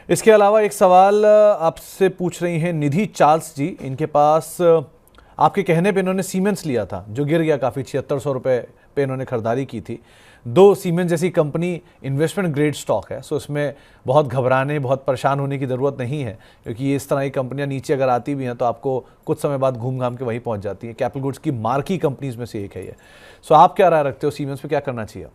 इसके अलावा एक सवाल आपसे पूछ रही हैं निधि चार्ल्स जी। इनके पास आपके कहने पे इन्होंने सीमेंस लिया था जो गिर गया काफ़ी, 7600 रुपये पे इन्होंने खरीदारी की थी। दो सीमेंस जैसी कंपनी इन्वेस्टमेंट ग्रेड स्टॉक है, सो इसमें बहुत घबराने, बहुत परेशान होने की ज़रूरत नहीं है, क्योंकि ये इस तरह की कंपनियां नीचे अगर आती भी हैं तो आपको कुछ समय बाद घूम घाम के वहीं पहुंच जाती हैं। कैपिटल गुड्स की मार्की कंपनीज में से एक है ये। सो आप क्या राय रखते हो, सीमेंस पे क्या करना चाहिए?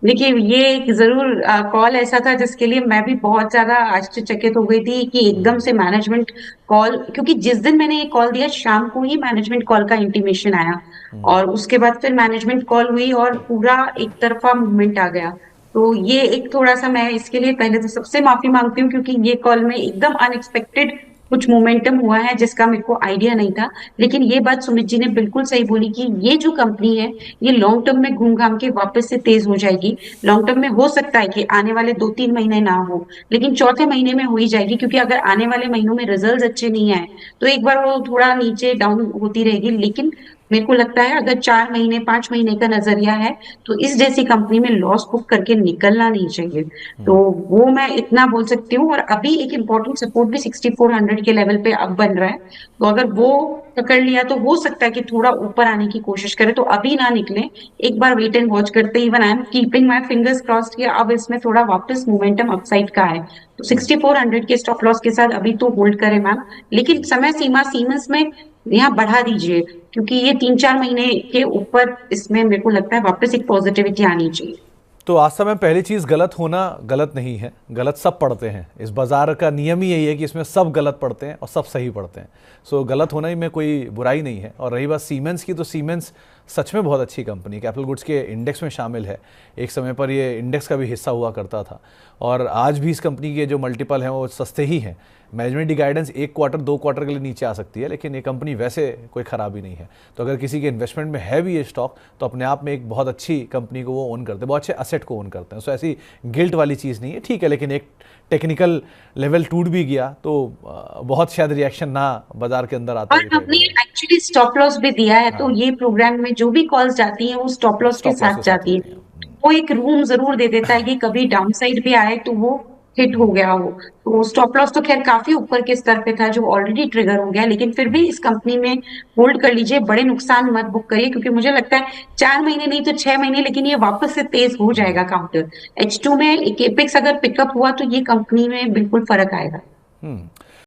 देखिए, ये एक जरूर कॉल ऐसा था जिसके लिए मैं भी बहुत ज्यादा आश्चर्यचकित हो गई थी कि एकदम से मैनेजमेंट कॉल, क्योंकि जिस दिन मैंने ये कॉल दिया शाम को ही मैनेजमेंट कॉल का इंटीमेशन आया और उसके बाद फिर मैनेजमेंट कॉल हुई और पूरा एक तरफा मूवमेंट आ गया। तो ये एक थोड़ा सा, मैं इसके लिए पहले तो सबसे माफी मांगती हूँ क्योंकि ये कॉल में एकदम अनएक्सपेक्टेड कुछ मोमेंटम हुआ है जिसका मेरे को आइडिया नहीं था। लेकिन ये बात सुमित जी ने बिल्कुल सही बोली कि ये जो कंपनी है ये लॉन्ग टर्म में घूम घाम के वापस से तेज हो जाएगी। लॉन्ग टर्म में हो सकता है कि आने वाले 2-3 महीने ना हो, लेकिन चौथे महीने में हो ही जाएगी, क्योंकि अगर आने वाले महीनों में रिजल्ट अच्छे नहीं आए तो एक बार वो थोड़ा नीचे डाउन होती रहेगी। लेकिन मेरे को लगता है अगर 4 महीने 5 महीने का नजरिया है तो इस जैसी कंपनी में लॉस बुक करके निकलना नहीं चाहिए। तो वो मैं इतना बोल सकती हूँ। और अभी एक इम्पोर्टेंट सपोर्ट भी 6400 के लेवल पे अब बन रहा है, तो अगर वो पकड़ लिया तो हो सकता है कि थोड़ा ऊपर आने की कोशिश करे, तो अभी ना निकले, एक बार वेट एंड वॉच करते। Even I am keeping my fingers crossed कि अब इसमें थोड़ा वापस मोमेंटम अपसाइड का है, तो 6400 के स्टॉप लॉस के साथ अभी तो होल्ड करें मैम। लेकिन समय सीमा सीमेंस में यहाँ बढ़ा दीजिए, क्योंकि ये 3-4 महीने के ऊपर इसमें मेरे को लगता है वापस एक पॉजिटिविटी आनी चाहिए। तो आज समय पहली चीज़, गलत होना गलत नहीं है, गलत सब पढ़ते हैं। इस बाज़ार का नियम ही यही है कि इसमें सब गलत पढ़ते हैं और सब सही पढ़ते हैं। सो गलत होने में कोई बुराई नहीं है। और रही बात सीमेंस की, तो सीमेंस सच में बहुत अच्छी कंपनी, कैपिटल गुड्स के इंडेक्स में शामिल है। एक समय पर ये इंडेक्स का भी हिस्सा हुआ करता था और आज भी इस कंपनी के जो मल्टीपल हैं वो सस्ते ही हैं। मैनेजमेंट की गाइडेंस 1 क्वार्टर 2 क्वार्टर के लिए नीचे आ सकती है, लेकिन ये कंपनी वैसे कोई ख़राबी नहीं है। तो अगर किसी के इन्वेस्टमेंट में है भी ये स्टॉक, तो अपने आप में एक बहुत अच्छी कंपनी को वो ओन करते हैं, बहुत अच्छे असेट को ओन करते हैं। सो ऐसी गिल्ट वाली चीज़ नहीं है, ठीक है। लेकिन एक टेक्निकल लेवल टूट भी गया तो बहुत शायद रिएक्शन ना बाजार के अंदर आता और दिखाई हमने पड़ेगा। एक्चुअली स्टॉप लॉस भी दिया है, तो हाँ, ये प्रोग्राम में जो भी कॉल्स जाती हैं वो स्टॉप लॉस के स्टॉप लॉस साथ के साथ जाती होती है। है। वो एक रूम जरूर दे देता है कि कभी डाउन साइड भी आए तो वो हिट हो गया हो। तो स्टॉप लॉस तो खैर काफी ऊपर के स्तर पे था जो ऑलरेडी ट्रिगर हो गया, लेकिन फिर भी इस कंपनी में होल्ड कर लीजिए, बड़े नुकसान मत बुक करिए, क्योंकि मुझे लगता है 4 महीने नहीं तो 6 महीने, लेकिन ये वापस से तेज हो जाएगा काउंटर। H2 में एक एपेक्स अगर पिकअप हुआ तो ये कंपनी में बिल्कुल फर्क आएगा।